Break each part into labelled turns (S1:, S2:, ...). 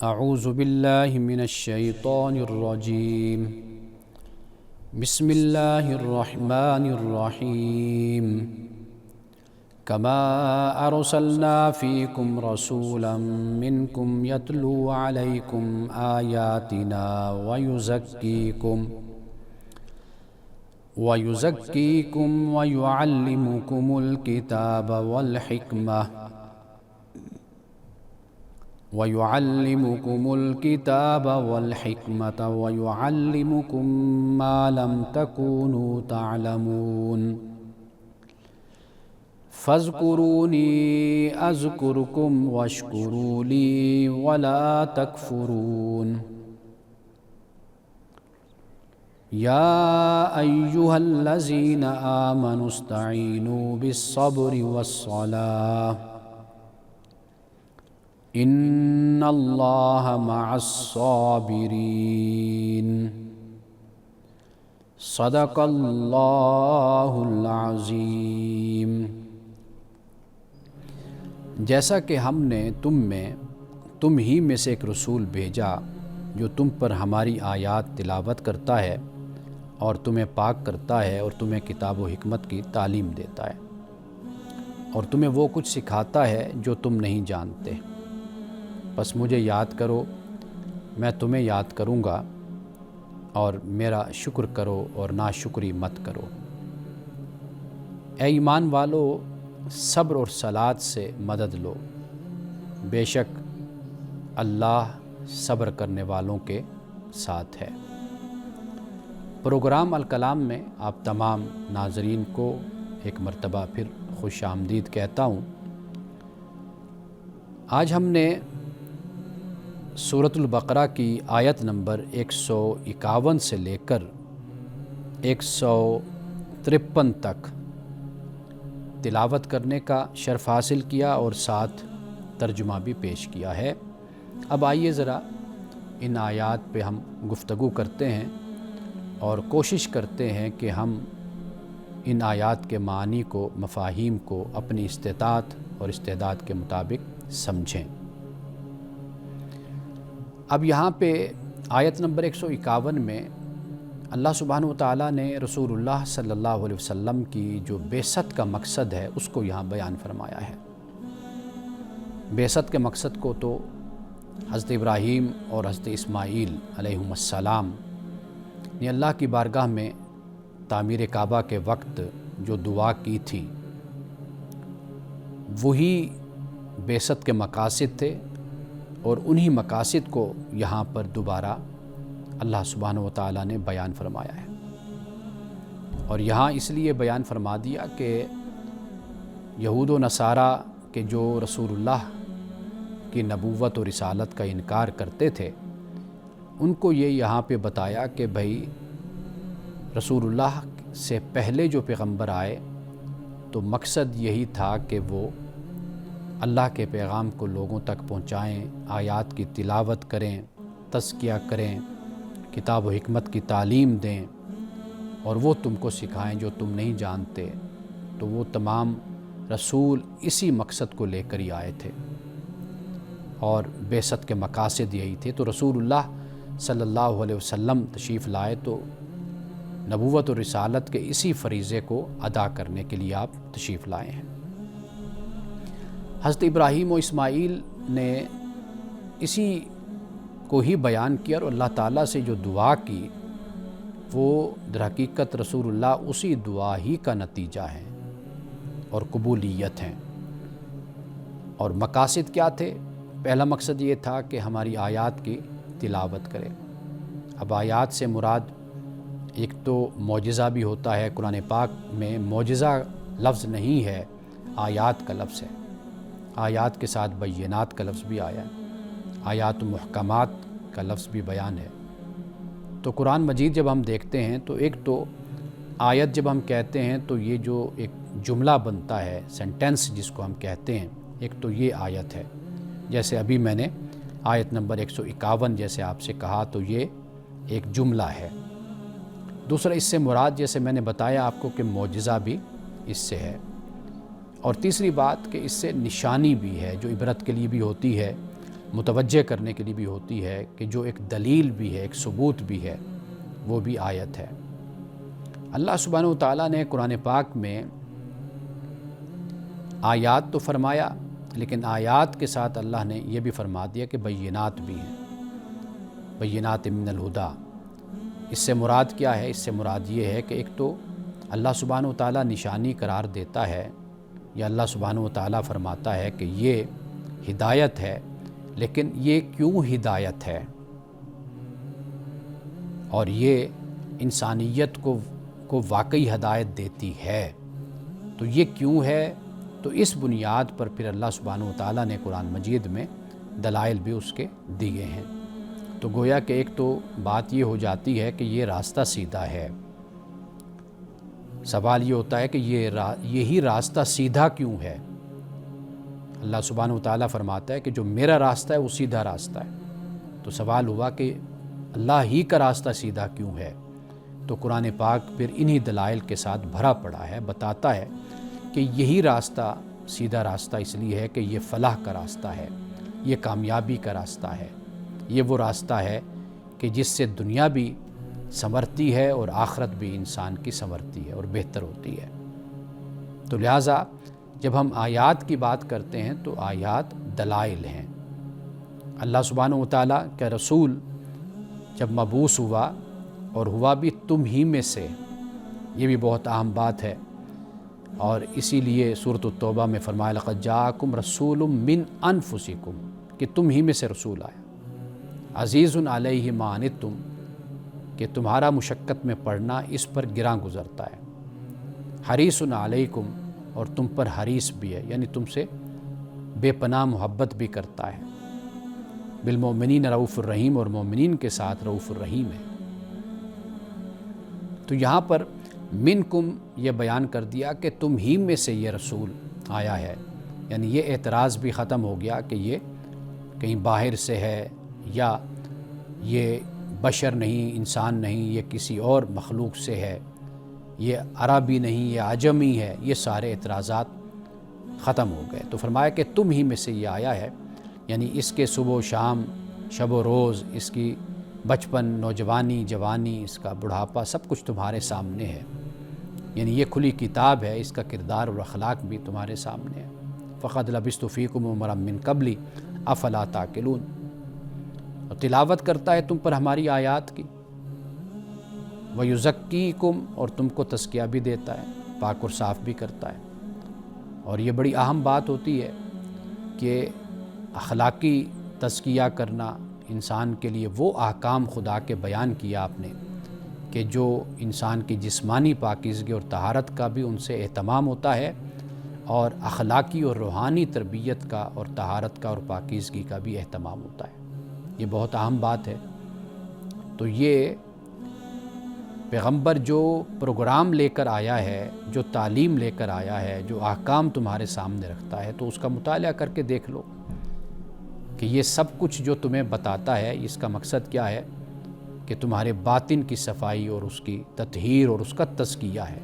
S1: اعوذ باللہ من الشیطان الرجیم بسم اللہ الرحمن الرحیم کما ارسلنا فیکم رسولا منکم یتلو علیکم آیاتنا ویزکیکم ویعلمکم الکتاب والحکمہ وَيُعَلِّمُكُم مَّا لَمْ تَكُونُوا تَعْلَمُونَ فَاذْكُرُونِي أَذْكُرْكُمْ وَاشْكُرُوا لِي وَلَا تَكْفُرُونَ يَا أَيُّهَا الَّذِينَ آمَنُوا اسْتَعِينُوا بِالصَّبْرِ وَالصَّلَاةِ ان اللہ مع الصابرین صدق اللہ العظیم۔ جیسا کہ ہم نے تم ہی میں سے ایک رسول بھیجا جو تم پر ہماری آیات تلاوت کرتا ہے اور تمہیں پاک کرتا ہے اور تمہیں کتاب و حکمت کی تعلیم دیتا ہے اور تمہیں وہ کچھ سکھاتا ہے جو تم نہیں جانتے، بس مجھے یاد کرو، میں تمہیں یاد کروں گا، اور میرا شکر کرو اور ناشکری مت کرو۔ اے ایمان والو، صبر اور صلات سے مدد لو، بے شک اللہ صبر کرنے والوں کے ساتھ ہے۔ پروگرام الکلام میں آپ تمام ناظرین کو ایک مرتبہ پھر خوش آمدید کہتا ہوں۔ آج ہم نے سورۃ البقرہ کی آیت نمبر 151 سے لے کر 153 تک تلاوت کرنے کا شرف حاصل کیا اور ساتھ ترجمہ بھی پیش کیا ہے۔ اب آئیے ذرا ان آیات پہ ہم گفتگو کرتے ہیں اور کوشش کرتے ہیں کہ ہم ان آیات کے معنی کو، مفاہیم کو اپنی استطاعت اور استعداد کے مطابق سمجھیں۔ اب یہاں پہ آیت نمبر 151 میں اللہ سبحانہ وتعالیٰ نے رسول اللہ صلی اللہ علیہ وسلم کی جو بعثت کا مقصد ہے اس کو یہاں بیان فرمایا ہے۔ بعثت کے مقصد کو تو حضرت ابراہیم اور حضرت اسماعیل علیہم السلام نے اللہ کی بارگاہ میں تعمیر کعبہ کے وقت جو دعا کی تھی وہی بعثت کے مقاصد تھے، اور انہی مقاصد کو یہاں پر دوبارہ اللہ سبحانہ وتعالیٰ نے بیان فرمایا ہے۔ اور یہاں اس لیے بیان فرما دیا کہ یہود و نصارہ کے جو رسول اللہ کی نبوت و رسالت کا انکار کرتے تھے ان کو یہ یہاں پہ بتایا کہ بھئی رسول اللہ سے پہلے جو پیغمبر آئے تو مقصد یہی تھا کہ وہ اللہ کے پیغام کو لوگوں تک پہنچائیں، آیات کی تلاوت کریں، تزکیہ کریں، کتاب و حکمت کی تعلیم دیں اور وہ تم کو سکھائیں جو تم نہیں جانتے۔ تو وہ تمام رسول اسی مقصد کو لے کر ہی آئے تھے اور بعثت کے مقاصد یہی تھے۔ تو رسول اللہ صلی اللہ علیہ وسلم تشریف لائے تو نبوت و رسالت کے اسی فریضے کو ادا کرنے کے لیے آپ تشریف لائے ہیں۔ حضرت ابراہیم و اسماعیل نے اسی کو ہی بیان کیا اور اللہ تعالیٰ سے جو دعا کی وہ در حقیقت رسول اللہ اسی دعا ہی کا نتیجہ ہے اور قبولیت ہیں۔ اور مقاصد کیا تھے؟ پہلا مقصد یہ تھا کہ ہماری آیات کی تلاوت کرے۔ اب آیات سے مراد ایک تو معجزہ بھی ہوتا ہے، قرآن پاک میں معجزہ لفظ نہیں ہے، آیات کا لفظ ہے۔ آیات کے ساتھ بینات کا لفظ بھی آیا ہے، آیات و محکمات کا لفظ بھی بیان ہے۔ تو قرآن مجید جب ہم دیکھتے ہیں تو ایک تو آیت جب ہم کہتے ہیں تو یہ جو ایک جملہ بنتا ہے، سینٹنس جس کو ہم کہتے ہیں، ایک تو یہ آیت ہے، جیسے ابھی میں نے آیت نمبر 151 جیسے آپ سے کہا تو یہ ایک جملہ ہے۔ دوسرا اس سے مراد جیسے میں نے بتایا آپ کو کہ معجزہ بھی اس سے ہے، اور تیسری بات کہ اس سے نشانی بھی ہے جو عبرت کے لیے بھی ہوتی ہے، متوجہ کرنے کے لیے بھی ہوتی ہے کہ جو ایک دلیل بھی ہے، ایک ثبوت بھی ہے، وہ بھی آیت ہے۔ اللہ سبحانہ و تعالیٰ نے قرآن پاک میں آیات تو فرمایا، لیکن آیات کے ساتھ اللہ نے یہ بھی فرما دیا کہ بینات بھی ہیں، بینات من الہدا۔ اس سے مراد کیا ہے؟ اس سے مراد یہ ہے کہ ایک تو اللہ سبحانہ و تعالیٰ نشانی قرار دیتا ہے، یا اللہ سبحانہ و تعالیٰ فرماتا ہے کہ یہ ہدایت ہے، لیکن یہ کیوں ہدایت ہے اور یہ انسانیت کو واقعی ہدایت دیتی ہے، تو یہ کیوں ہے؟ تو اس بنیاد پر پھر اللہ سبحانہ و تعالیٰ نے قرآن مجید میں دلائل بھی اس کے دیے ہیں۔ تو گویا کہ ایک تو بات یہ ہو جاتی ہے کہ یہ راستہ سیدھا ہے۔ سوال یہ ہوتا ہے کہ یہی راستہ سیدھا کیوں ہے؟ اللہ سبحانہ و تعالیٰ فرماتا ہے کہ جو میرا راستہ ہے وہ سیدھا راستہ ہے۔ تو سوال ہوا کہ اللہ ہی کا راستہ سیدھا کیوں ہے؟ تو قرآن پاک پھر انہی دلائل کے ساتھ بھرا پڑا ہے، بتاتا ہے کہ یہی راستہ سیدھا راستہ اس لیے ہے کہ یہ فلاح کا راستہ ہے، یہ کامیابی کا راستہ ہے، یہ وہ راستہ ہے کہ جس سے دنیا بھی سنورتی ہے اور آخرت بھی انسان کی سنورتی ہے اور بہتر ہوتی ہے۔ تو لہٰذا جب ہم آیات کی بات کرتے ہیں تو آیات دلائل ہیں۔ اللہ سبحانہ و تعالیٰ کا رسول جب مبعوث ہوا اور ہوا بھی تم ہی میں سے، یہ بھی بہت اہم بات ہے، اور اسی لیے سورۃ التوبہ میں فرمایا لقد جاءکم رسول من انفسکم، کہ تم ہی میں سے رسول آیا، عزیز علیہ ما عنتم، کہ تمہارا مشقت میں پڑنا اس پر گراں گزرتا ہے، حریص علیکم، اور تم پر حریص بھی ہے، یعنی تم سے بے پناہ محبت بھی کرتا ہے، بالمؤمنین رؤوف الرحیم، اور مومنین کے ساتھ رؤوف الرحیم ہے۔ تو یہاں پر منکم یہ بیان کر دیا کہ تم ہی میں سے یہ رسول آیا ہے، یعنی یہ اعتراض بھی ختم ہو گیا کہ یہ کہیں باہر سے ہے، یا یہ بشر نہیں، انسان نہیں، یہ کسی اور مخلوق سے ہے، یہ عربی نہیں، یہ عجمی ہے، یہ سارے اعتراضات ختم ہو گئے۔ تو فرمایا کہ تم ہی میں سے یہ آیا ہے، یعنی اس کے صبح و شام، شب و روز، اس کی بچپن، نوجوانی، جوانی، اس کا بڑھاپا، سب کچھ تمہارے سامنے ہے، یعنی یہ کھلی کتاب ہے، اس کا کردار اور اخلاق بھی تمہارے سامنے ہے۔ فقد لبثت فیکم عمرا من قبلی افلا تعقلون، اور تلاوت کرتا ہے تم پر ہماری آیات کی، ویزکیکم، اور تم کو تزکیہ بھی دیتا ہے، پاک اور صاف بھی کرتا ہے۔ اور یہ بڑی اہم بات ہوتی ہے کہ اخلاقی تزکیہ کرنا انسان کے لیے، وہ احکام خدا کے بیان کیا آپ نے کہ جو انسان کی جسمانی پاکیزگی اور طہارت کا بھی ان سے اہتمام ہوتا ہے، اور اخلاقی اور روحانی تربیت کا اور طہارت کا اور پاکیزگی کا بھی اہتمام ہوتا ہے۔ یہ بہت اہم بات ہے۔ تو یہ پیغمبر جو پروگرام لے کر آیا ہے، جو تعلیم لے کر آیا ہے، جو احکام تمہارے سامنے رکھتا ہے، تو اس کا مطالعہ کر کے دیکھ لو کہ یہ سب کچھ جو تمہیں بتاتا ہے، اس کا مقصد کیا ہے کہ تمہارے باطن کی صفائی اور اس کی تطہیر اور اس کا تزکیہ ہے۔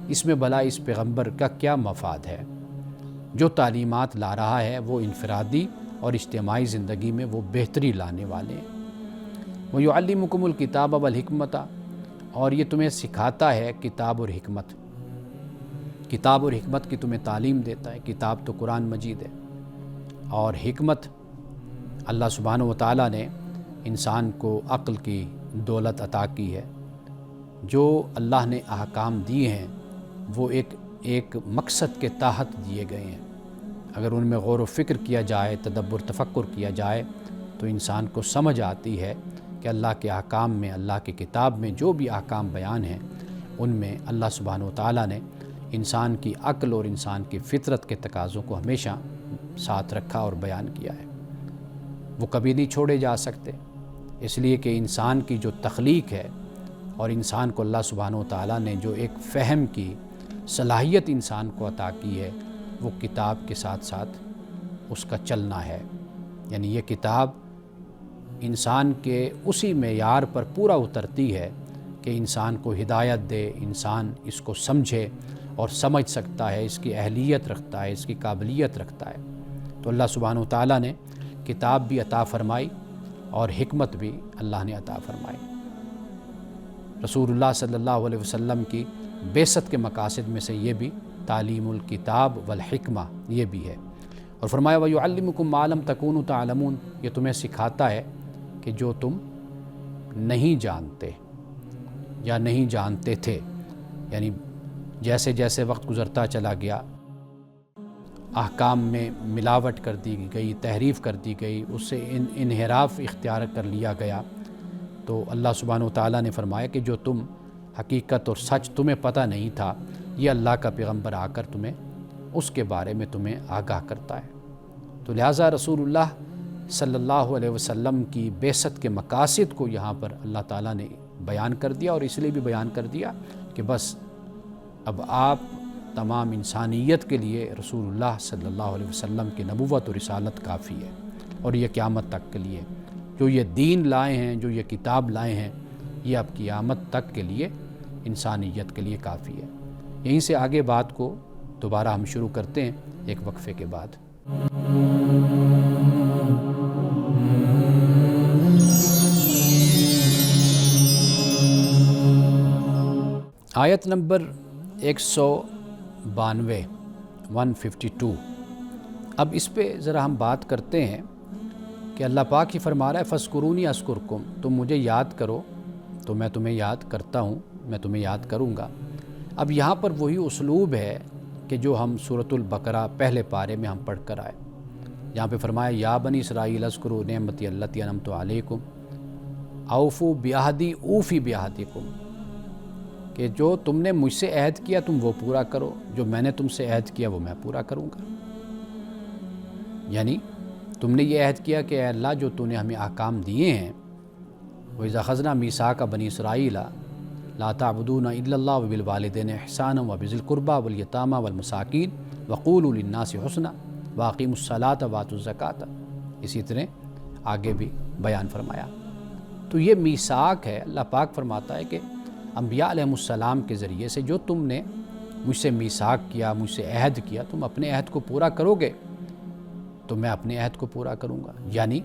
S1: اس میں بھلا اس پیغمبر کا کیا مفاد ہے؟ جو تعلیمات لا رہا ہے وہ انفرادی اور اجتماعی زندگی میں وہ بہتری لانے والے ہیں۔ وَيُعَلِّمُكُمُ الْكِتَابَ وَالْحِكْمَةَ، اور یہ تمہیں سکھاتا ہے کتاب اور حکمت، کتاب اور حکمت کی تمہیں تعلیم دیتا ہے۔ کتاب تو قرآن مجید ہے، اور حکمت اللہ سبحانہ و تعالیٰ نے انسان کو عقل کی دولت عطا کی ہے۔ جو اللہ نے احکام دیے ہیں وہ ایک مقصد کے تحت دیے گئے ہیں، اگر ان میں غور و فکر کیا جائے، تدبر تفکر کیا جائے، تو انسان کو سمجھ آتی ہے کہ اللہ کے احکام میں، اللہ کی کتاب میں جو بھی احکام بیان ہیں، ان میں اللہ سبحانہ و تعالیٰ نے انسان کی عقل اور انسان کی فطرت کے تقاضوں کو ہمیشہ ساتھ رکھا اور بیان کیا ہے۔ وہ کبھی نہیں چھوڑے جا سکتے، اس لیے کہ انسان کی جو تخلیق ہے اور انسان کو اللہ سبحانہ و تعالیٰ نے جو ایک فہم کی صلاحیت انسان کو عطا کی ہے، وہ کتاب کے ساتھ ساتھ اس کا چلنا ہے۔ یعنی یہ کتاب انسان کے اسی معیار پر پورا اترتی ہے کہ انسان کو ہدایت دے، انسان اس کو سمجھے اور سمجھ سکتا ہے، اس کی اہلیت رکھتا ہے، اس کی قابلیت رکھتا ہے۔ تو اللہ سبحانہ و تعالیٰ نے کتاب بھی عطا فرمائی اور حکمت بھی اللہ نے عطا فرمائی۔ رسول اللہ صلی اللہ علیہ وسلم کی بعثت کے مقاصد میں سے یہ بھی تعلیم الکتاب والحکمہ یہ بھی ہے، اور فرمایا وَيُعَلِّمُكُم مَّا لَمْ تَكُونُوا تَعْلَمُونَ، یہ تمہیں سکھاتا ہے کہ جو تم نہیں جانتے یا نہیں جانتے تھے، یعنی جیسے جیسے وقت گزرتا چلا گیا احکام میں ملاوٹ کر دی گئی، تحریف کر دی گئی، اس سے انحراف اختیار کر لیا گیا، تو اللہ سبحانہ وتعالیٰ نے فرمایا کہ جو تم حقیقت اور سچ تمہیں پتہ نہیں تھا، یہ اللہ کا پیغمبر آ کر تمہیں اس کے بارے میں تمہیں آگاہ کرتا ہے۔ تو لہٰذا رسول اللہ صلی اللہ علیہ وسلم کی بعثت کے مقاصد کو یہاں پر اللہ تعالیٰ نے بیان کر دیا، اور اس لیے بھی بیان کر دیا کہ بس اب آپ تمام انسانیت کے لیے رسول اللہ صلی اللہ علیہ وسلم کی نبوت و رسالت کافی ہے، اور یہ قیامت تک کے لیے جو یہ دین لائے ہیں، جو یہ کتاب لائے ہیں، یہ اب قیامت تک کے لیے انسانیت کے لیے کافی ہے۔ یہیں سے آگے بات کو دوبارہ ہم شروع کرتے ہیں ایک وقفے کے بعد۔ آیت نمبر 192 152، اب اس پہ ذرا ہم بات کرتے ہیں کہ اللہ پاک ہی فرما رہا ہے فَاذْكُرُونِی أَذْكُرْكُمْ، تم مجھے یاد کرو تو میں تمہیں یاد کرتا ہوں، میں تمہیں یاد کروں گا۔ اب یہاں پر وہی اسلوب ہے کہ جو ہم سورۃ البقرہ پہلے پارے میں ہم پڑھ کر آئے، یہاں پہ فرمایا یا بنی اسرائیل اذکروا نعمتی التی انعمت علیکم اوفوا بعہدی اوفی بعہدکم، کہ جو تم نے مجھ سے عہد کیا تم وہ پورا کرو، جو میں نے تم سے عہد کیا وہ میں پورا کروں گا۔ یعنی تم نے یہ عہد کیا کہ اے اللہ جو تو نے ہمیں احکام دیے ہیں، وَإِذَا أَخَذْنَا مِيثَاقَ بَنِي إِسْرَائِيلَ لَا تَعْبُدُونَ إِلَّا اللَّهَ وَبِالْوَالِدَيْنِ إِحْسَانًا وَبِذِي الْقُرْبَى وَالْيَتَامَى وَالْمَسَاكِينِ وَقُولُوا لِلنَّاسِ حُسْنًا وَأَقِيمُوا الصَّلَاةَ وَآتُوا الزَّكَاةَ، اسی طرح آگے بھی بیان فرمایا۔ تو یہ میثاق ہے، اللہ پاک فرماتا ہے کہ انبیاء علیہ السلام کے ذریعے سے جو تم نے مجھ سے میثاق کیا، مجھ سے عہد کیا، تم اپنے عہد کو پورا کرو گے تو میں اپنے عہد کو پورا کروں گا۔ یعنی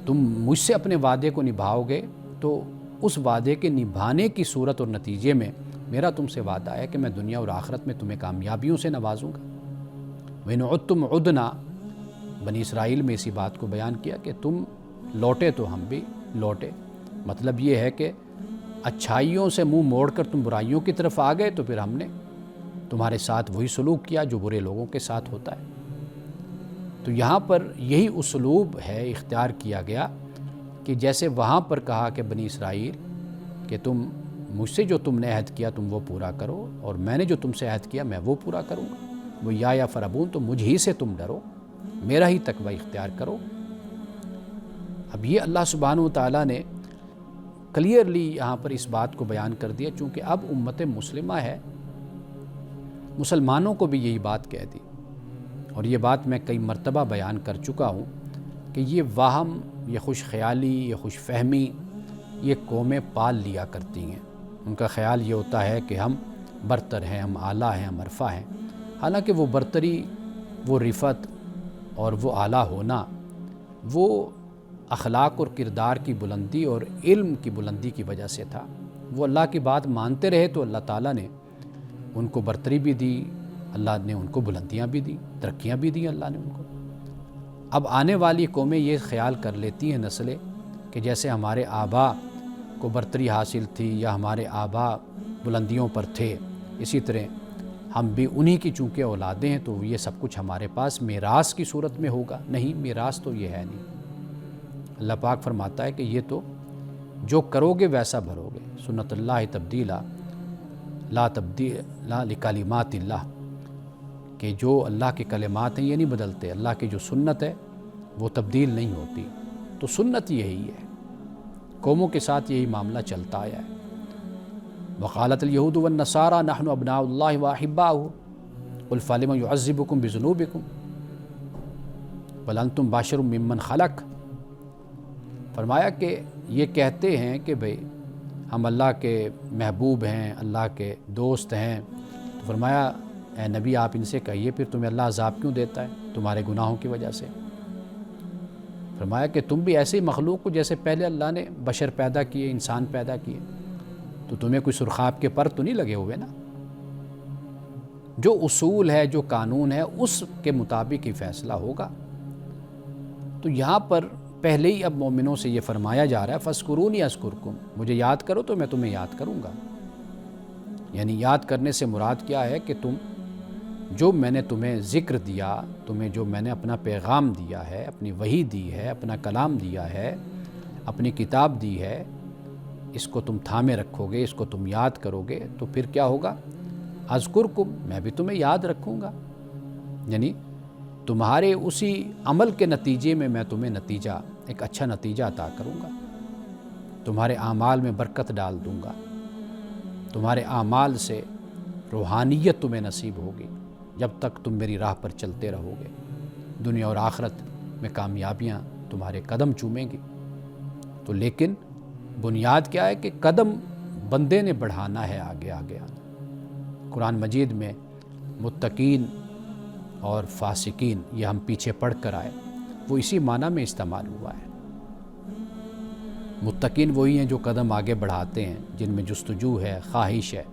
S1: تم مجھ سے اپنے وعدے کو نبھاؤ گے تو اس وعدے کے نبھانے کی صورت اور نتیجے میں میرا تم سے وعدہ ہے کہ میں دنیا اور آخرت میں تمہیں کامیابیوں سے نوازوں گا۔ وَإِنْ عُدْتُمْ عُدْنَا، بنی اسرائیل میں اسی بات کو بیان کیا کہ تم لوٹے تو ہم بھی لوٹے، مطلب یہ ہے کہ اچھائیوں سے منہ موڑ کر تم برائیوں کی طرف آ گئے تو پھر ہم نے تمہارے ساتھ وہی سلوک کیا جو برے لوگوں کے ساتھ ہوتا ہے۔ تو یہاں پر یہی اسلوب ہے اختیار کیا گیا کہ جیسے وہاں پر کہا کہ بنی اسرائیل کہ تم مجھ سے جو تم نے عہد کیا تم وہ پورا کرو، اور میں نے جو تم سے عہد کیا میں وہ پورا کروں گا، وہ یا فربون، تو مجھ ہی سے تم ڈرو، میرا ہی تقوی اختیار کرو۔ اب یہ اللہ سبحانہ وتعالیٰ نے کلیئرلی یہاں پر اس بات کو بیان کر دیا، چونکہ اب امت مسلمہ ہے، مسلمانوں کو بھی یہی بات کہہ دی، اور یہ بات میں کئی مرتبہ بیان کر چکا ہوں کہ یہ وہم، یہ خوش خیالی، یہ خوش فہمی یہ قومیں پال لیا کرتی ہیں۔ ان کا خیال یہ ہوتا ہے کہ ہم برتر ہیں، ہم اعلیٰ ہیں، ہم عرفہ ہیں، حالانکہ وہ برتری، وہ رفعت اور وہ اعلیٰ ہونا وہ اخلاق اور کردار کی بلندی اور علم کی بلندی کی وجہ سے تھا۔ وہ اللہ کی بات مانتے رہے تو اللہ تعالیٰ نے ان کو برتری بھی دی، اللہ نے ان کو بلندیاں بھی دیں، ترقیاں بھی دیں اللہ نے ان کو۔ اب آنے والی قومیں یہ خیال کر لیتی ہیں نسلیں کہ جیسے ہمارے آبا کو برتری حاصل تھی یا ہمارے آبا بلندیوں پر تھے، اسی طرح ہم بھی انہی کی چونکہ اولادیں ہیں تو یہ سب کچھ ہمارے پاس میراث کی صورت میں ہوگا۔ نہیں، میراث تو یہ ہے نہیں۔ اللہ پاک فرماتا ہے کہ یہ تو جو کرو گے ویسا بھرو گے، سنت اللہ تبدیلا لا تبدیل لکلمات اللہ، کہ جو اللہ کے کلمات ہیں یہ نہیں بدلتے، اللہ کی جو سنت ہے وہ تبدیل نہیں ہوتی۔ تو سنت یہی ہے، قوموں کے ساتھ یہی معاملہ چلتا آیا ہے۔ وقالت الیہود والنصارى نحن ابناء اللہ واحباؤہ قل فلم یعذبکم بذنوبکم بل انتم بشر ممن خلق، فرمایا کہ یہ کہتے ہیں کہ بھئی ہم اللہ کے محبوب ہیں، اللہ کے دوست ہیں، تو فرمایا اے نبی آپ ان سے کہیے پھر تمہیں اللہ عذاب کیوں دیتا ہے؟ تمہارے گناہوں کی وجہ سے۔ فرمایا کہ تم بھی ایسے ہی مخلوق ہو جیسے پہلے اللہ نے بشر پیدا کیے، انسان پیدا کیے، تو تمہیں کوئی سرخاب کے پر تو نہیں لگے ہوئے نا؟ جو اصول ہے، جو قانون ہے، اس کے مطابق ہی فیصلہ ہوگا۔ تو یہاں پر پہلے ہی اب مومنوں سے یہ فرمایا جا رہا ہے فَاذْكُرُونِی أَذْكُرْكُمْ، مجھے یاد کرو تو میں تمہیں یاد کروں گا۔ یعنی یاد کرنے سے مراد کیا ہے کہ تم جو میں نے تمہیں ذکر دیا، تمہیں جو میں نے اپنا پیغام دیا ہے، اپنی وحی دی ہے، اپنا کلام دیا ہے، اپنی کتاب دی ہے، اس کو تم تھامے رکھو گے، اس کو تم یاد کرو گے تو پھر کیا ہوگا؟ اذکرکم، میں بھی تمہیں یاد رکھوں گا۔ یعنی تمہارے اسی عمل کے نتیجے میں میں تمہیں نتیجہ، ایک اچھا نتیجہ عطا کروں گا، تمہارے اعمال میں برکت ڈال دوں گا، تمہارے اعمال سے روحانیت تمہیں نصیب ہوگی جب تک تم میری راہ پر چلتے رہو گے، دنیا اور آخرت میں کامیابیاں تمہارے قدم چومیں گی۔ تو لیکن بنیاد کیا ہے کہ قدم بندے نے بڑھانا ہے، آگے آگے آنا۔ قرآن مجید میں متقین اور فاسقین، یہ ہم پیچھے پڑھ کر آئے، وہ اسی معنی میں استعمال ہوا ہے۔ متقین وہی ہیں جو قدم آگے بڑھاتے ہیں، جن میں جستجو ہے، خواہش ہے،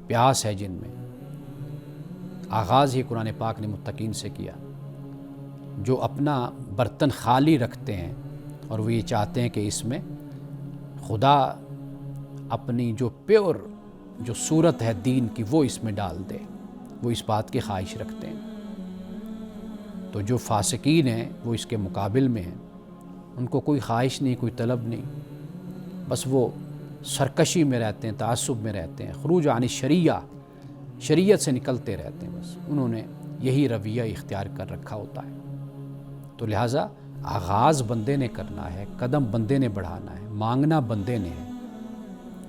S1: پیاس ہے، جن میں آغاز ہی قرآن پاک نے متقین سے کیا، جو اپنا برتن خالی رکھتے ہیں اور وہ یہ چاہتے ہیں کہ اس میں خدا اپنی جو پیور جو صورت ہے دین کی وہ اس میں ڈال دے، وہ اس بات کی خواہش رکھتے ہیں۔ تو جو فاسقین ہیں وہ اس کے مقابل میں ہیں، ان کو کوئی خواہش نہیں، کوئی طلب نہیں، بس وہ سرکشی میں رہتے ہیں، تعصب میں رہتے ہیں، خروج عن الشریعہ، شریعت سے نکلتے رہتے ہیں، بس انہوں نے یہی رویہ اختیار کر رکھا ہوتا ہے۔ تو لہٰذا آغاز بندے نے کرنا ہے، قدم بندے نے بڑھانا ہے، مانگنا بندے نے ہے،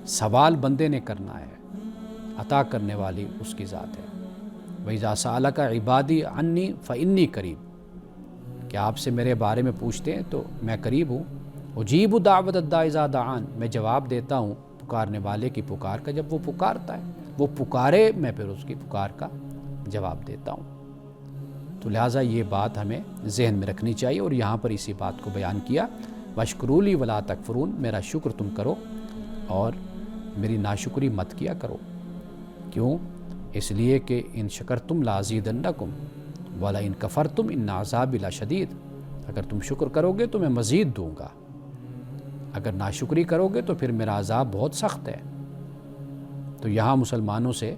S1: سوال بندے نے کرنا ہے، عطا کرنے والی اس کی ذات ہے۔ وَإِذَا سَأَلَكَ عِبَادِي عَنِّي فَإِنِّي قَرِيبٌ، کہ آپ سے میرے بارے میں پوچھتے ہیں تو میں قریب ہوں۔ اجیب دعوت الداع اذا دعان، میں جواب دیتا ہوں پکارنے والے کی پکار کا جب وہ پکارتا ہے، وہ پکارے میں پھر اس کی پکار کا جواب دیتا ہوں۔ تو لہٰذا یہ بات ہمیں ذہن میں رکھنی چاہیے، اور یہاں پر اسی بات کو بیان کیا، وَاشْكُرُوا لِي وَلَا تَكْفُرُونَ، میرا شکر تم کرو اور میری ناشکری مت کیا کرو۔ کیوں؟ اس لیے کہ ان شکرتم لازیدنکم وَلَئِن کفرتم ان عذابی لشدید، اگر تم شکر کرو گے تو میں مزید دوں گا، اگر ناشکری کرو گے تو پھر میرا عذاب بہت سخت ہے۔ تو یہاں مسلمانوں سے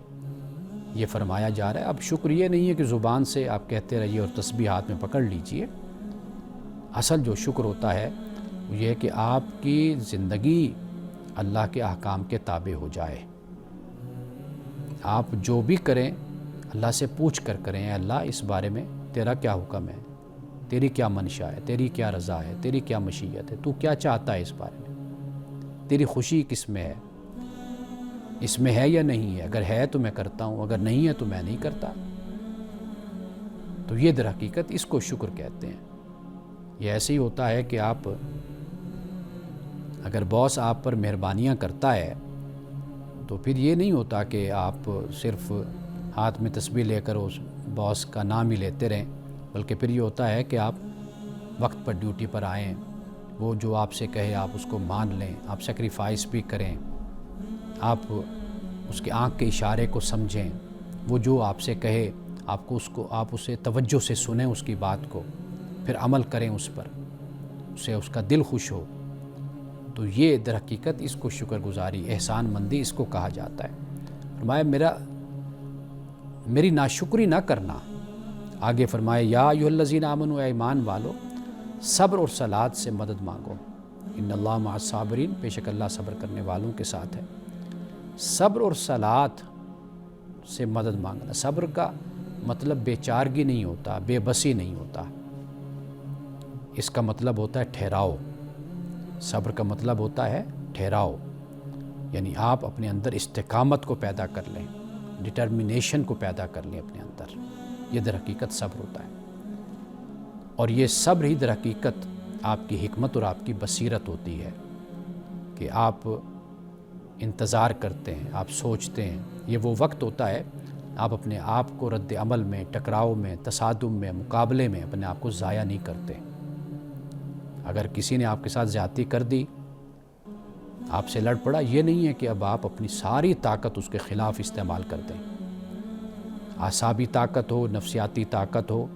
S1: یہ فرمایا جا رہا ہے، اب شکر یہ نہیں ہے کہ زبان سے آپ کہتے رہیے اور تسبیح ہاتھ میں پکڑ لیجئے۔ اصل جو شکر ہوتا ہے وہ یہ ہے کہ آپ کی زندگی اللہ کے احکام کے تابع ہو جائے، آپ جو بھی کریں اللہ سے پوچھ کر کریں، اے اللہ اس بارے میں تیرا کیا حکم ہے، تیری کیا منشا ہے، تیری کیا رضا ہے، تیری کیا مشیت ہے، تو کیا چاہتا ہے اس بارے میں، تیری خوشی کس میں ہے، اس میں ہے یا نہیں ہے، اگر ہے تو میں کرتا ہوں، اگر نہیں ہے تو میں نہیں کرتا۔ تو یہ در حقیقت اس کو شکر کہتے ہیں۔ یہ ایسے ہی ہوتا ہے کہ آپ اگر باس آپ پر مہربانیاں کرتا ہے تو پھر یہ نہیں ہوتا کہ آپ صرف ہاتھ میں تسبیح لے کر اس باس کا نام ہی لیتے رہیں، بلکہ پھر یہ ہوتا ہے کہ آپ وقت پر ڈیوٹی پر آئیں، وہ جو آپ سے کہے آپ اس کو مان لیں، آپ سیکریفائس بھی کریں، آپ اس کے آنکھ کے اشارے کو سمجھیں، وہ جو آپ سے کہے آپ اسے توجہ سے سنیں اس کی بات کو، پھر عمل کریں اس پر، اسے اس کا دل خوش ہو۔ تو یہ در حقیقت اس کو شکر گزاری، احسان مندی اس کو کہا جاتا ہے۔ فرمایا میری ناشکری نہ کرنا۔ آگے فرمایا یا ایھا الذین آمنوا، اے ایمان والو، صبر اور صلات سے مدد مانگو، ان اللہ مع الصابرین، بے شک اللہ صبر کرنے والوں کے ساتھ ہے۔ صبر اور صلات سے مدد مانگنا، صبر کا مطلب بے چارگی نہیں ہوتا، بے بسی نہیں ہوتا، اس کا مطلب ہوتا ہے ٹھہراؤ۔ صبر کا مطلب ہوتا ہے ٹھہراؤ، یعنی آپ اپنے اندر استقامت کو پیدا کر لیں، ڈٹرمنیشن کو پیدا کر لیں اپنے اندر، یہ در حقیقت صبر ہوتا ہے۔ اور یہ صبر ہی در حقیقت آپ کی حکمت اور آپ کی بصیرت ہوتی ہے کہ آپ انتظار کرتے ہیں، آپ سوچتے ہیں، یہ وہ وقت ہوتا ہے آپ اپنے آپ کو رد عمل میں، ٹکراؤ میں، تصادم میں، مقابلے میں اپنے آپ کو ضائع نہیں کرتے، اگر کسی نے آپ کے ساتھ زیادتی کر دی، آپ سے لڑ پڑا، یہ نہیں ہے کہ اب آپ اپنی ساری طاقت اس کے خلاف استعمال کر دیں۔ اعصابی طاقت ہو، نفسیاتی طاقت ہو،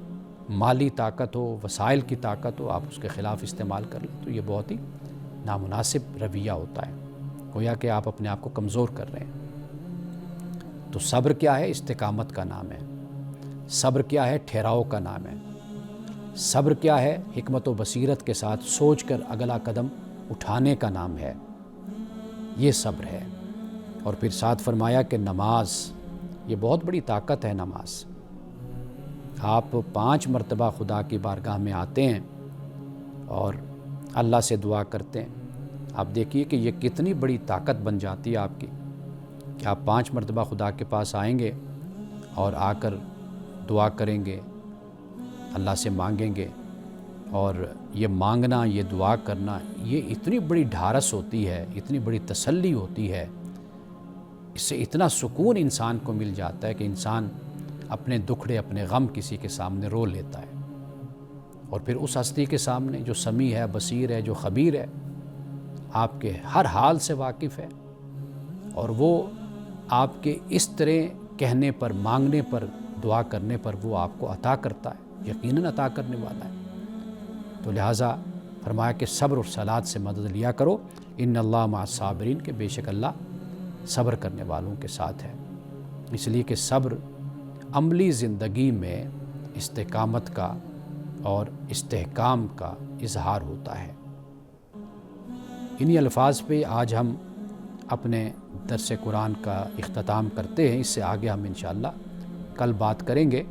S1: مالی طاقت ہو، وسائل کی طاقت ہو، آپ اس کے خلاف استعمال کر لیں تو یہ بہت ہی نامناسب رویہ ہوتا ہے، گویا کہ آپ اپنے آپ کو کمزور کر رہے ہیں۔ تو صبر کیا ہے؟ استقامت کا نام ہے۔ صبر کیا ہے؟ ٹھہراؤ کا نام ہے۔ صبر کیا ہے؟ حکمت و بصیرت کے ساتھ سوچ کر اگلا قدم اٹھانے کا نام ہے۔ یہ صبر ہے۔ اور پھر ساتھ فرمایا کہ نماز، یہ بہت بڑی طاقت ہے نماز۔ آپ 5 مرتبہ خدا کی بارگاہ میں آتے ہیں اور اللہ سے دعا کرتے ہیں، آپ دیکھیے کہ یہ کتنی بڑی طاقت بن جاتی ہے آپ کی، کہ آپ 5 مرتبہ خدا کے پاس آئیں گے اور آ کر دعا کریں گے، اللہ سے مانگیں گے، اور یہ مانگنا، یہ دعا کرنا، یہ اتنی بڑی ڈھارس ہوتی ہے، اتنی بڑی تسلی ہوتی ہے، اس سے اتنا سکون انسان کو مل جاتا ہے کہ انسان اپنے دکھڑے، اپنے غم کسی کے سامنے رو لیتا ہے، اور پھر اس ہستی کے سامنے جو سمیع ہے، بصیر ہے، جو خبیر ہے، آپ کے ہر حال سے واقف ہے، اور وہ آپ کے اس طرح کہنے پر، مانگنے پر، دعا کرنے پر وہ آپ کو عطا کرتا ہے، یقیناً عطا کرنے والا ہے۔ تو لہٰذا فرمایا کہ صبر اور صلات سے مدد لیا کرو، ان اللہ مع الصابرین، کہ بے شک اللہ صبر کرنے والوں کے ساتھ ہے۔ اس لیے کہ صبر عملی زندگی میں استقامت کا اور استحکام کا اظہار ہوتا ہے۔ انہی الفاظ پہ آج ہم اپنے درس قرآن کا اختتام کرتے ہیں۔ اس سے آگے ہم انشاءاللہ کل بات کریں گے،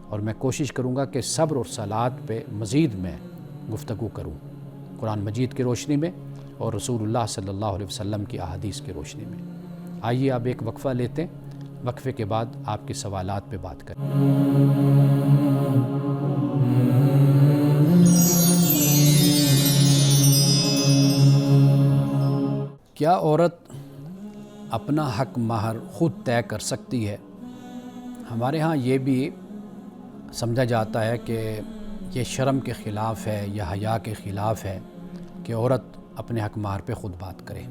S1: اور میں کوشش کروں گا کہ صبر اور صلات پہ مزید میں گفتگو کروں، قرآن مجید کی روشنی میں اور رسول اللہ صلی اللہ علیہ وسلم کی احادیث کی روشنی میں۔ آئیے اب ایک وقفہ لیتے ہیں، وقفے کے بعد آپ کے سوالات پہ بات کریں۔ کیا عورت اپنا حق مہر خود طے کر سکتی ہے؟ ہمارے ہاں یہ بھی سمجھا جاتا ہے کہ یہ شرم کے خلاف ہے یا حیا کے خلاف ہے کہ عورت اپنے حق مہر پہ خود بات کرے۔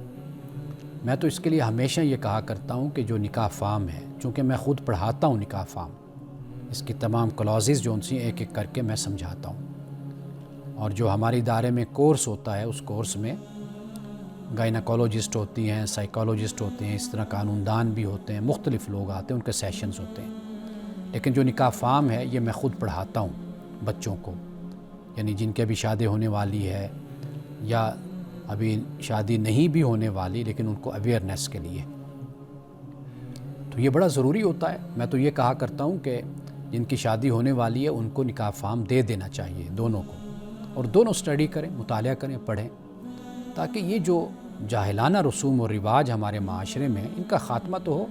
S1: میں تو اس کے لیے ہمیشہ یہ کہا کرتا ہوں کہ جو نکاح فارم ہے، چونکہ میں خود پڑھاتا ہوں نکاح فارم، اس کی تمام کلازز جو ان سی ایک ایک کر کے میں سمجھاتا ہوں، اور جو ہمارے ادارے میں کورس ہوتا ہے، اس کورس میں گائناکولوجسٹ ہوتی ہیں، سائیکالوجسٹ ہوتے ہیں، اس طرح قانون دان بھی ہوتے ہیں، مختلف لوگ آتے ہیں، ان کے سیشنز ہوتے ہیں۔ لیکن جو نکاح فارم ہے یہ میں خود پڑھاتا ہوں بچوں کو، یعنی جن کی ابھی شادی ہونے والی ہے یا ابھی شادی نہیں بھی ہونے والی، لیکن ان کو اویئرنیس کے لیے۔ تو یہ بڑا ضروری ہوتا ہے۔ میں تو یہ کہا کرتا ہوں کہ جن کی شادی ہونے والی ہے ان کو نکاح فارم دے دینا چاہیے، دونوں کو، اور دونوں اسٹڈی کریں، مطالعہ کریں، پڑھیں، تاکہ یہ جو جاہلانہ رسوم و رواج ہمارے معاشرے میں، ان کا خاتمہ تو ہو۔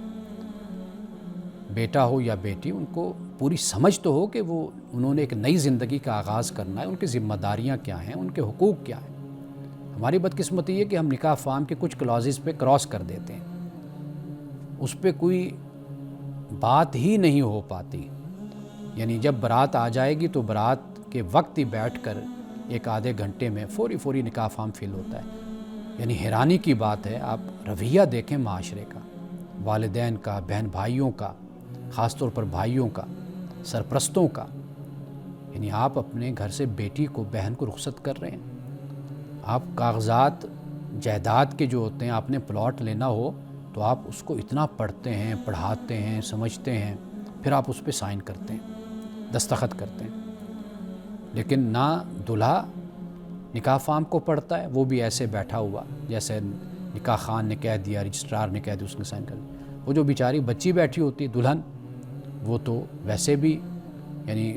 S1: بیٹا ہو یا بیٹی، ان کو پوری سمجھ تو ہو کہ وہ انہوں نے ایک نئی زندگی کا آغاز کرنا ہے، ان کی ذمہ داریاں کیا ہیں، ان کے حقوق کیا ہیں۔ ہماری بدقسمتی یہ کہ ہم نکاح فارم کے کچھ کلازز پہ کراس کر دیتے ہیں، اس پہ کوئی بات ہی نہیں ہو پاتی۔ یعنی جب برات آ جائے گی تو برات کے وقت ہی بیٹھ کر ایک آدھے گھنٹے میں فوری نکاح فارم فل ہوتا ہے۔ یعنی حیرانی کی بات ہے، آپ رویہ دیکھیں معاشرے کا، والدین کا، بہن بھائیوں کا، خاص طور پر بھائیوں کا، سرپرستوں کا۔ یعنی آپ اپنے گھر سے بیٹی کو، بہن کو رخصت کر رہے ہیں۔ آپ کاغذات جائیداد کے جو ہوتے ہیں، آپ نے پلاٹ لینا ہو تو آپ اس کو اتنا پڑھتے ہیں، پڑھاتے ہیں، سمجھتے ہیں، پھر آپ اس پہ سائن کرتے ہیں، دستخط کرتے ہیں۔ لیکن نہ دلہا نکاح فارم کو پڑھتا ہے، وہ بھی ایسے بیٹھا ہوا جیسے نکاح خان نے کہہ دیا، رجسٹرار نے کہہ دیا، اس نے سائن کر دیا۔ وہ جو بیچاری بچی بیٹھی ہوتی ہے، دلہن، وہ تو ویسے بھی یعنی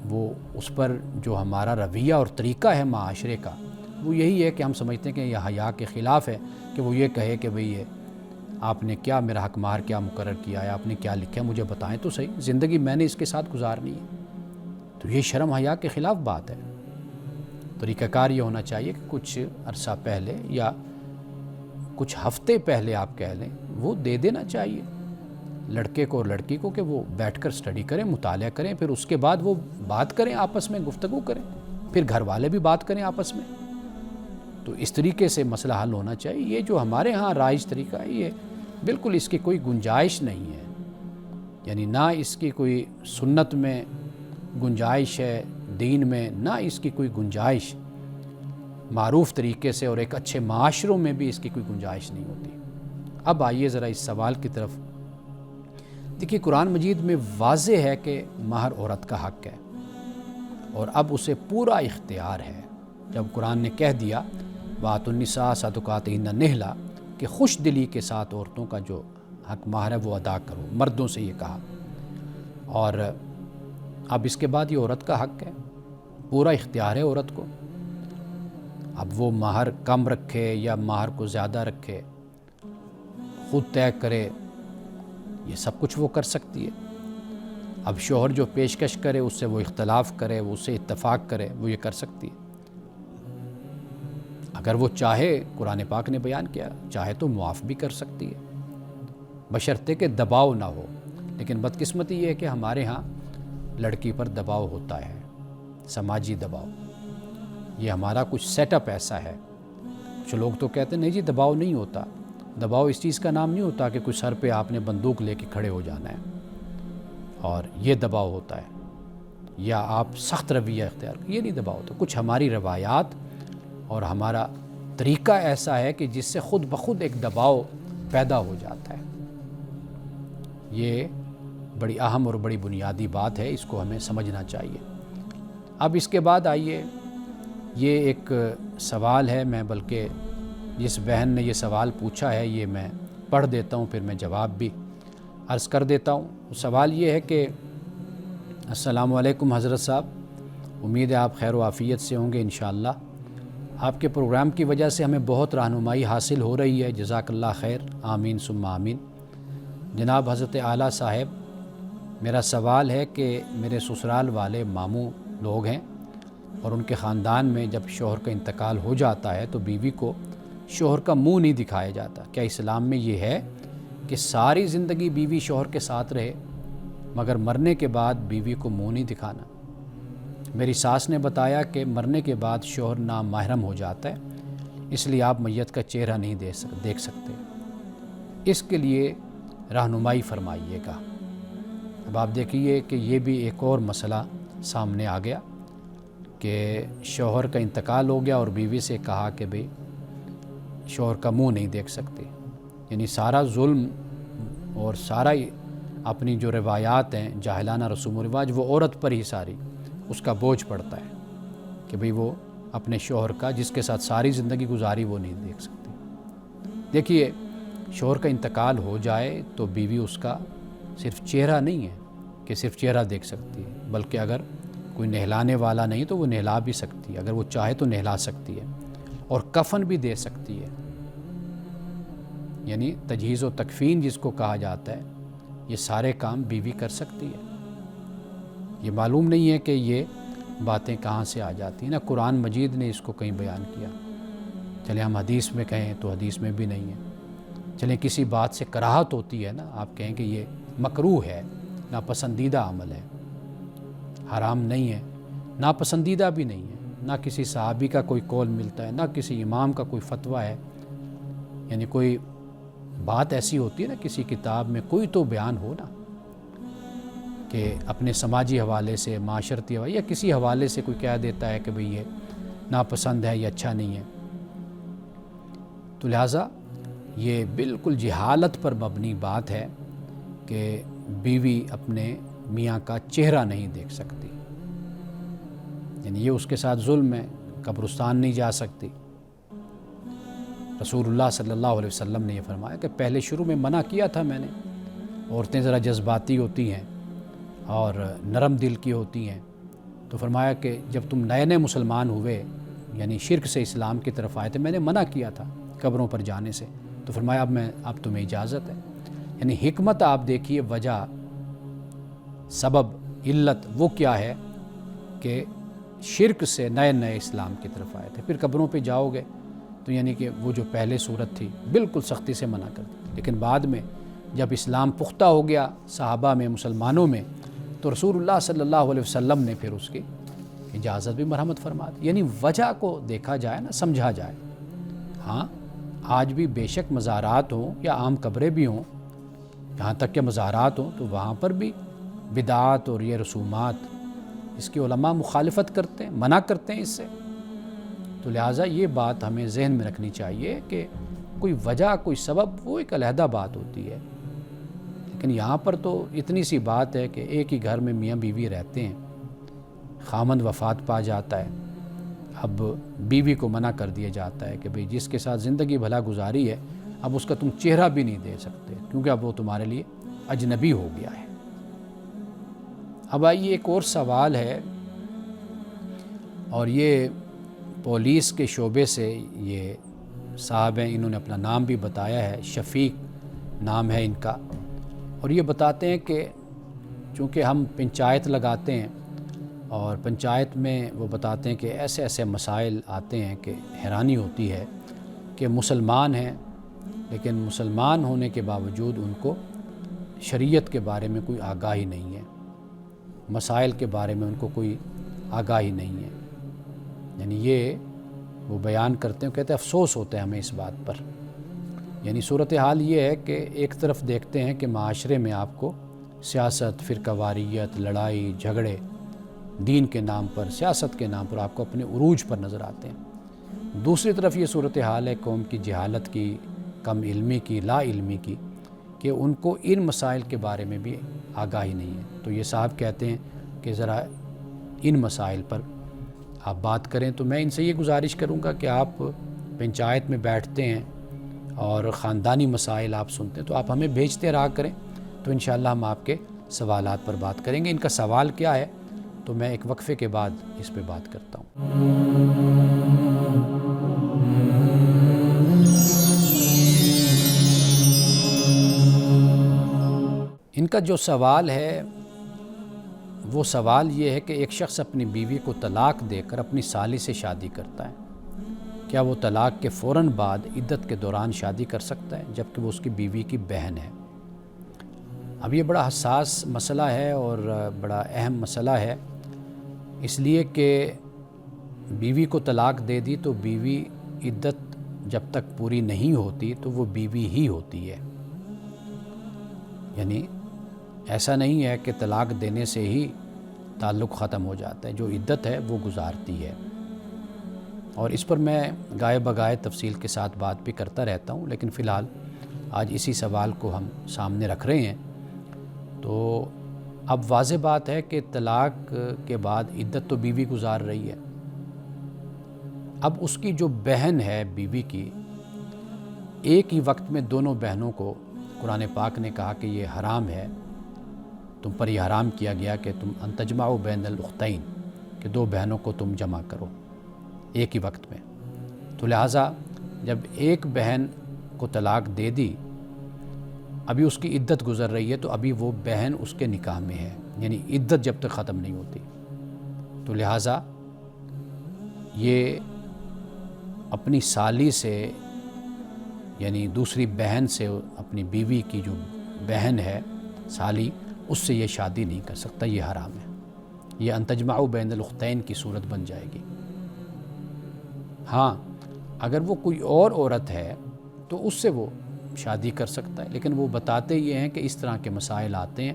S1: وہ اس پر جو ہمارا رویہ اور طریقہ ہے معاشرے کا، وہ یہی ہے کہ ہم سمجھتے ہیں کہ یہ حیا کے خلاف ہے کہ وہ یہ کہے کہ بھئی یہ آپ نے کیا میرا حق مہر کیا مقرر کیا ہے، آپ نے کیا لکھا ہے، مجھے بتائیں تو صحیح، زندگی میں نے اس کے ساتھ گزارنی ہے۔ تو یہ شرم حیا کے خلاف بات ہے۔ طریقہ کار یہ ہونا چاہیے کہ کچھ عرصہ پہلے یا کچھ ہفتے پہلے آپ کہہ لیں، وہ دے دینا چاہیے لڑکے کو اور لڑکی کو کہ وہ بیٹھ کر سٹڈی کریں، مطالعہ کریں، پھر اس کے بعد وہ بات کریں، آپس میں گفتگو کریں۔ پھر گھر والے بھی بات کریں آپس میں. تو اس طریقے سے مسئلہ حل ہونا چاہیے. یہ جو ہمارے ہاں رائج طریقہ ہے یہ بالکل اس کی کوئی گنجائش نہیں ہے. یعنی نہ اس کی کوئی سنت میں گنجائش ہے دین میں، نہ اس کی کوئی گنجائش معروف طریقے سے اور ایک اچھے معاشروں میں بھی اس کی کوئی گنجائش نہیں ہوتی. اب آئیے ذرا اس سوال کی طرف. دیکھیے قرآن مجید میں واضح ہے کہ مہر عورت کا حق ہے اور اب اسے پورا اختیار ہے. جب قرآن نے کہہ دیا وَآتُوا النِّسَاءَ صَدُقَاتِهِنَّ نِحْلًا کہ خوش دلی کے ساتھ عورتوں کا جو حق مہر ہے وہ ادا کرو، مردوں سے یہ کہا. اور اب اس کے بعد یہ عورت کا حق ہے، پورا اختیار ہے عورت کو. اب وہ مہر کم رکھے یا مہر کو زیادہ رکھے، خود طے کرے، یہ سب کچھ وہ کر سکتی ہے. اب شوہر جو پیشکش کرے اس سے وہ اختلاف کرے، وہ اس سے اتفاق کرے، وہ یہ کر سکتی ہے. اگر وہ چاہے، قرآن پاک نے بیان کیا، چاہے تو معاف بھی کر سکتی ہے بشرطے کہ دباؤ نہ ہو. لیکن بدقسمتی یہ ہے کہ ہمارے ہاں لڑکی پر دباؤ ہوتا ہے، سماجی دباؤ. یہ ہمارا کچھ سیٹ اپ ایسا ہے. کچھ لوگ تو کہتے ہیں نہیں جی دباؤ نہیں ہوتا. دباؤ اس چیز کا نام نہیں ہوتا کہ کوئی سر پہ آپ نے بندوق لے کے کھڑے ہو جانا ہے اور یہ دباؤ ہوتا ہے، یا آپ سخت رویہ اختیار کریں، یہ نہیں دباؤ ہوتا. کچھ ہماری روایات اور ہمارا طریقہ ایسا ہے کہ جس سے خود بخود ایک دباؤ پیدا ہو جاتا ہے. یہ بڑی اہم اور بڑی بنیادی بات ہے، اس کو ہمیں سمجھنا چاہیے. اب اس کے بعد آئیے، یہ ایک سوال ہے، میں بلکہ جس بہن نے یہ سوال پوچھا ہے یہ میں پڑھ دیتا ہوں، پھر میں جواب بھی عرض کر دیتا ہوں. سوال یہ ہے کہ السلام علیکم حضرت صاحب، امید ہے آپ خیر و عافیت سے ہوں گے انشاءاللہ. آپ کے پروگرام کی وجہ سے ہمیں بہت رہنمائی حاصل ہو رہی ہے، جزاک اللہ خیر، آمین ثم آمین. جناب حضرت اعلیٰ صاحب، میرا سوال ہے کہ میرے سسرال والے ماموں لوگ ہیں اور ان کے خاندان میں جب شوہر کا انتقال ہو جاتا ہے تو بیوی کو شوہر کا منہ نہیں دکھایا جاتا. کیا اسلام میں یہ ہے کہ ساری زندگی بیوی شوہر کے ساتھ رہے مگر مرنے کے بعد بیوی کو منہ نہیں دکھانا؟ میری ساس نے بتایا کہ مرنے کے بعد شوہر نامحرم ہو جاتا ہے، اس لیے آپ میت کا چہرہ نہیں دیکھ سکتے. اس کے لیے رہنمائی فرمائیے گا. اب آپ دیکھیے کہ یہ بھی ایک اور مسئلہ سامنے آ گیا کہ شوہر کا انتقال ہو گیا اور بیوی سے کہا کہ بھئی شوہر کا منہ نہیں دیکھ سکتے. یعنی سارا ظلم اور سارا اپنی جو روایات ہیں جاہلانہ رسوم و رواج وہ عورت پر ہی ساری اس کا بوجھ پڑتا ہے کہ بھئی وہ اپنے شوہر کا جس کے ساتھ ساری زندگی گزاری وہ نہیں دیکھ سکتی. دیکھیے شوہر کا انتقال ہو جائے تو بیوی اس کا صرف چہرہ نہیں ہے کہ صرف چہرہ دیکھ سکتی ہے، بلکہ اگر کوئی نہلانے والا نہیں تو وہ نہلا بھی سکتی ہے، اگر وہ چاہے تو نہلا سکتی ہے اور کفن بھی دے سکتی ہے. یعنی تجہیز و تکفین جس کو کہا جاتا ہے، یہ سارے کام بیوی کر سکتی ہے. یہ معلوم نہیں ہے کہ یہ باتیں کہاں سے آ جاتی ہیں، نہ قرآن مجید نے اس کو کہیں بیان کیا. چلے ہم حدیث میں کہیں تو حدیث میں بھی نہیں ہے. چلیں کسی بات سے کراہت ہوتی ہے نا، آپ کہیں کہ یہ مکروہ ہے، ناپسندیدہ عمل ہے، حرام نہیں ہے، ناپسندیدہ بھی نہیں ہے، نہ کسی صحابی کا کوئی قول ملتا ہے، نہ کسی امام کا کوئی فتویٰ ہے. یعنی کوئی بات ایسی ہوتی ہے نا کسی کتاب میں کوئی تو بیان ہو نا کہ اپنے سماجی حوالے سے، معاشرتی حوالے یا کسی حوالے سے کوئی کہہ دیتا ہے کہ بھئی یہ ناپسند ہے، یہ اچھا نہیں ہے. تو لہٰذا یہ بالکل جہالت پر مبنی بات ہے کہ بیوی اپنے میاں کا چہرہ نہیں دیکھ سکتی. یعنی یہ اس کے ساتھ ظلم ہے، قبرستان نہیں جا سکتی. رسول اللہ صلی اللہ علیہ وسلم نے یہ فرمایا کہ پہلے شروع میں منع کیا تھا میں نے، عورتیں ذرا جذباتی ہوتی ہیں اور نرم دل کی ہوتی ہیں، تو فرمایا کہ جب تم نئے نئے مسلمان ہوئے یعنی شرک سے اسلام کی طرف آئے تھے میں نے منع کیا تھا قبروں پر جانے سے، تو فرمایا اب تمہیں اجازت ہے. یعنی حکمت آپ دیکھیے، وجہ، سبب، علت وہ کیا ہے کہ شرک سے نئے نئے اسلام کی طرف آئے تھے. پھر قبروں پہ جاؤ گے تو یعنی کہ وہ جو پہلے صورت تھی بالکل سختی سے منع کر دی. لیکن بعد میں جب اسلام پختہ ہو گیا صحابہ میں، مسلمانوں میں، تو رسول اللہ صلی اللہ علیہ وسلم نے پھر اس کی اجازت بھی مرحمت فرما دی، یعنی وجہ کو دیکھا جائے نا، سمجھا جائے۔ ہاں آج بھی بے شک مزارات ہوں یا عام قبریں بھی ہوں، یہاں تک کہ مزارات ہوں، تو وہاں پر بھی بدعات اور یہ رسومات اس کی علماء مخالفت کرتے ہیں، منع کرتے ہیں اس سے۔ تو لہٰذا یہ بات ہمیں ذہن میں رکھنی چاہیے کہ کوئی وجہ، کوئی سبب، وہ ایک علیحدہ بات ہوتی ہے، لیکن یہاں پر تو اتنی سی بات ہے کہ ایک ہی گھر میں میاں بیوی رہتے ہیں، خامند وفات پا جاتا ہے، اب بیوی کو منع کر دیا جاتا ہے کہ بھئی جس کے ساتھ زندگی بھلا گزاری ہے، اب اس کا تم چہرہ بھی نہیں دے سکتے کیونکہ اب وہ تمہارے لیے اجنبی ہو گیا ہے۔ اب آئیے ایک اور سوال ہے، اور یہ پولیس کے شعبے سے یہ صاحب ہیں، انہوں نے اپنا نام بھی بتایا ہے، شفیق نام ہے ان کا، اور یہ بتاتے ہیں کہ چونکہ ہم پنچایت لگاتے ہیں، اور پنچایت میں وہ بتاتے ہیں کہ ایسے ایسے مسائل آتے ہیں کہ حیرانی ہوتی ہے کہ مسلمان ہیں، لیکن مسلمان ہونے کے باوجود ان کو شریعت کے بارے میں کوئی آگاہی نہیں ہے، مسائل کے بارے میں ان کو کوئی آگاہی نہیں ہے۔ یعنی یہ وہ بیان کرتے ہیں، کہتے ہیں افسوس ہوتا ہے ہمیں اس بات پر۔ یعنی صورتحال یہ ہے کہ ایک طرف دیکھتے ہیں کہ معاشرے میں آپ کو سیاست، فرقہ واریت، لڑائی جھگڑے دین کے نام پر، سیاست کے نام پر آپ کو اپنے عروج پر نظر آتے ہیں، دوسری طرف یہ صورتحال ہے قوم کی جہالت کی، کم علمی کی، لا علمی کی، کہ ان کو ان مسائل کے بارے میں بھی آگاہی نہیں ہے۔ تو یہ صاحب کہتے ہیں کہ ذرا ان مسائل پر آپ بات کریں۔ تو میں ان سے یہ گزارش کروں گا کہ آپ پنچایت میں بیٹھتے ہیں اور خاندانی مسائل آپ سنتے ہیں تو آپ ہمیں بھیجتے رہا کریں، تو انشاءاللہ ہم آپ کے سوالات پر بات کریں گے۔ ان کا سوال کیا ہے تو میں ایک وقفے کے بعد اس پہ بات کرتا ہوں۔ ان کا جو سوال ہے وہ سوال یہ ہے کہ ایک شخص اپنی بیوی کو طلاق دے کر اپنی سالی سے شادی کرتا ہے، کیا وہ طلاق کے فوراً بعد عدت کے دوران شادی کر سکتا ہے جبکہ وہ اس کی بیوی کی بہن ہے؟ اب یہ بڑا حساس مسئلہ ہے اور بڑا اہم مسئلہ ہے، اس لیے کہ بیوی کو طلاق دے دی تو بیوی عدت جب تک پوری نہیں ہوتی تو وہ بیوی ہی ہوتی ہے، یعنی ایسا نہیں ہے کہ طلاق دینے سے ہی تعلق ختم ہو جاتا ہے، جو عدت ہے وہ گزارتی ہے۔ اور اس پر میں گائے بگائے تفصیل کے ساتھ بات بھی کرتا رہتا ہوں، لیکن فی الحال آج اسی سوال کو ہم سامنے رکھ رہے ہیں۔ تو اب واضح بات ہے کہ طلاق کے بعد عدت تو بیوی گزار رہی ہے، اب اس کی جو بہن ہے بیوی کی، ایک ہی وقت میں دونوں بہنوں کو قرآن پاک نے کہا کہ یہ حرام ہے، تم پر یہ حرام کیا گیا کہ تم ان تجمعوا بین الاختین، کہ دو بہنوں کو تم جمع کرو ایک ہی وقت میں۔ تو لہٰذا جب ایک بہن کو طلاق دے دی، ابھی اس کی عدت گزر رہی ہے، تو ابھی وہ بہن اس کے نکاح میں ہے، یعنی عدت جب تک ختم نہیں ہوتی، تو لہٰذا یہ اپنی سالی سے، یعنی دوسری بہن سے، اپنی بیوی کی جو بہن ہے سالی، اس سے یہ شادی نہیں کر سکتا، یہ حرام ہے، یہ ان تجمعوا بین الاختین کی صورت بن جائے گی۔ ہاں اگر وہ کوئی اور عورت ہے تو اس سے وہ شادی کر سکتا ہے، لیکن وہ بتاتے یہ ہیں کہ اس طرح کے مسائل آتے ہیں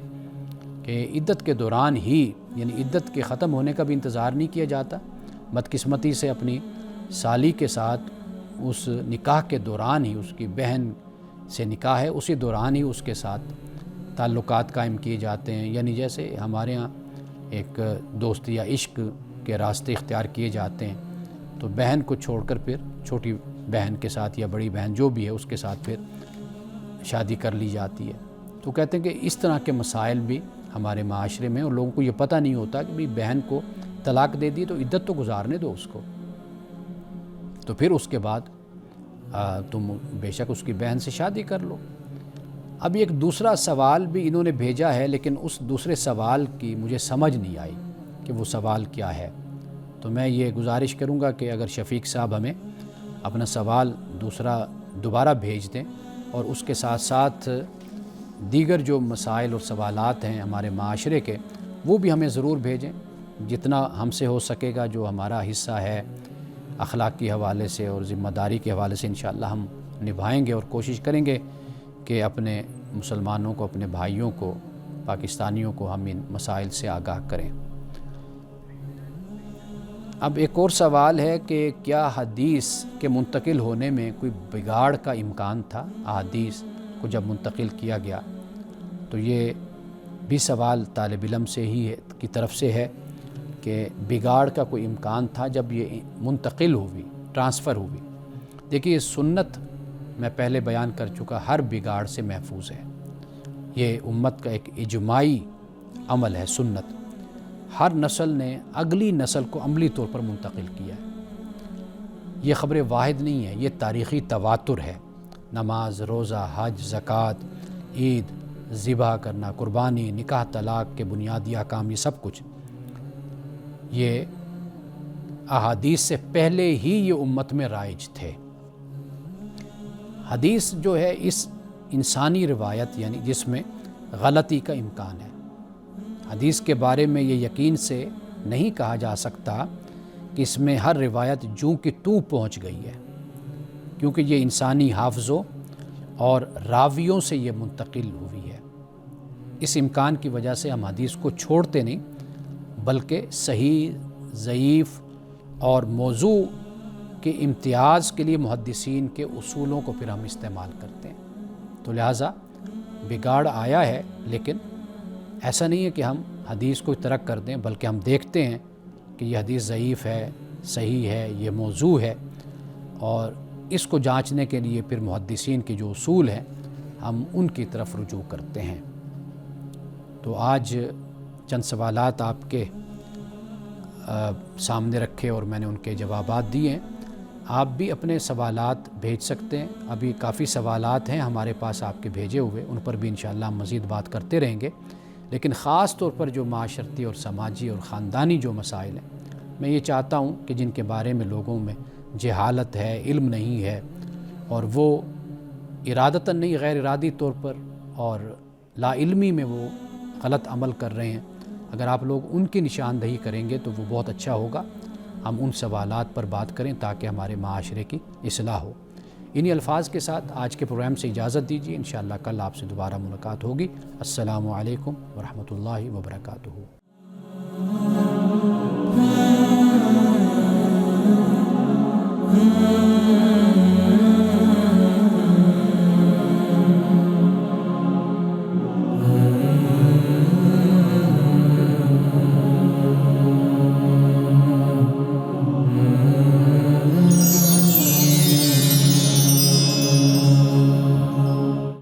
S1: کہ عدت کے دوران ہی، یعنی عدت کے ختم ہونے کا بھی انتظار نہیں کیا جاتا، بدقسمتی سے اپنی سالی کے ساتھ اس نکاح کے دوران ہی، اس کی بہن سے نکاح ہے اسی دوران ہی اس کے ساتھ تعلقات قائم کیے جاتے ہیں، یعنی جیسے ہمارے ہاں ایک دوست یا عشق کے راستے اختیار کیے جاتے ہیں، تو بہن کو چھوڑ کر پھر چھوٹی بہن کے ساتھ یا بڑی بہن جو بھی ہے اس کے ساتھ پھر شادی کر لی جاتی ہے۔ تو کہتے ہیں کہ اس طرح کے مسائل بھی ہمارے معاشرے میں، اور لوگوں کو یہ پتہ نہیں ہوتا کہ بھی بہن کو طلاق دے دی تو عدت تو گزارنے دو اس کو، تو پھر اس کے بعد تم بے شک اس کی بہن سے شادی کر لو۔ اب ایک دوسرا سوال بھی انہوں نے بھیجا ہے، لیکن اس دوسرے سوال کی مجھے سمجھ نہیں آئی کہ وہ سوال کیا ہے، تو میں یہ گزارش کروں گا کہ اگر شفیق صاحب ہمیں اپنا سوال دوبارہ بھیج دیں، اور اس کے ساتھ ساتھ دیگر جو مسائل اور سوالات ہیں ہمارے معاشرے کے، وہ بھی ہمیں ضرور بھیجیں، جتنا ہم سے ہو سکے گا جو ہمارا حصہ ہے اخلاق کے حوالے سے اور ذمہ داری کے حوالے سے انشاءاللہ ہم نبھائیں گے اور کوشش کریں گے کہ اپنے مسلمانوں کو، اپنے بھائیوں کو، پاکستانیوں کو ہم ان مسائل سے آگاہ کریں۔ اب ایک اور سوال ہے کہ کیا حدیث کے منتقل ہونے میں کوئی بگاڑ کا امکان تھا؟ احادیث کو جب منتقل کیا گیا تو یہ بھی سوال طالب علم سے ہی ہے کی طرف سے ہے کہ بگاڑ کا کوئی امکان تھا جب یہ منتقل ہوئی، ٹرانسفر ہوئی۔ دیکھیے سنت میں پہلے بیان کر چکا، ہر بگاڑ سے محفوظ ہے۔ یہ امت کا ایک اجماعی عمل ہے سنت۔ ہر نسل نے اگلی نسل کو عملی طور پر منتقل کیا ہے۔ یہ خبر واحد نہیں ہے، یہ تاریخی تواتر ہے۔ نماز، روزہ، حج، زکوٰۃ، عید، ذبح کرنا، قربانی، نکاح، طلاق کے بنیادی احکام، یہ سب کچھ یہ احادیث سے پہلے ہی یہ امت میں رائج تھے۔ حدیث جو ہے اس انسانی روایت یعنی جس میں غلطی کا امکان ہے۔ حدیث کے بارے میں یہ یقین سے نہیں کہا جا سکتا کہ اس میں ہر روایت جوں کہ توں پہنچ گئی ہے، کیونکہ یہ انسانی حافظوں اور راویوں سے یہ منتقل ہوئی ہے۔ اس امکان کی وجہ سے ہم حدیث کو چھوڑتے نہیں، بلکہ صحیح، ضعیف اور موضوع کے امتیاز کے لیے محدثین کے اصولوں کو پھر ہم استعمال کرتے ہیں۔ تو لہٰذا بگاڑ آیا ہے، لیکن ایسا نہیں ہے کہ ہم حدیث کو ترک کر دیں، بلکہ ہم دیکھتے ہیں کہ یہ حدیث ضعیف ہے، صحیح ہے، یہ موضوع ہے، اور اس کو جانچنے کے لیے پھر محدثین کے جو اصول ہیں ہم ان کی طرف رجوع کرتے ہیں۔ تو آج چند سوالات آپ کے سامنے رکھے اور میں نے ان کے جوابات دیے ہیں۔ آپ بھی اپنے سوالات بھیج سکتے ہیں، ابھی کافی سوالات ہیں ہمارے پاس آپ کے بھیجے ہوئے، ان پر بھی انشاءاللہ ہم مزید بات کرتے رہیں گے، لیکن خاص طور پر جو معاشرتی اور سماجی اور خاندانی جو مسائل ہیں، میں یہ چاہتا ہوں کہ جن کے بارے میں لوگوں میں جہالت ہے، علم نہیں ہے، اور وہ ارادتاً نہیں، غیر ارادی طور پر اور لا علمی میں وہ غلط عمل کر رہے ہیں، اگر آپ لوگ ان کی نشاندہی کریں گے تو وہ بہت اچھا ہوگا۔ ہم ان سوالات پر بات کریں تاکہ ہمارے معاشرے کی اصلاح ہو۔ انہی الفاظ کے ساتھ آج کے پروگرام سے اجازت دیجیے، انشاءاللہ کل آپ سے دوبارہ ملاقات ہوگی۔ السلام علیکم ورحمۃ اللہ وبرکاتہ۔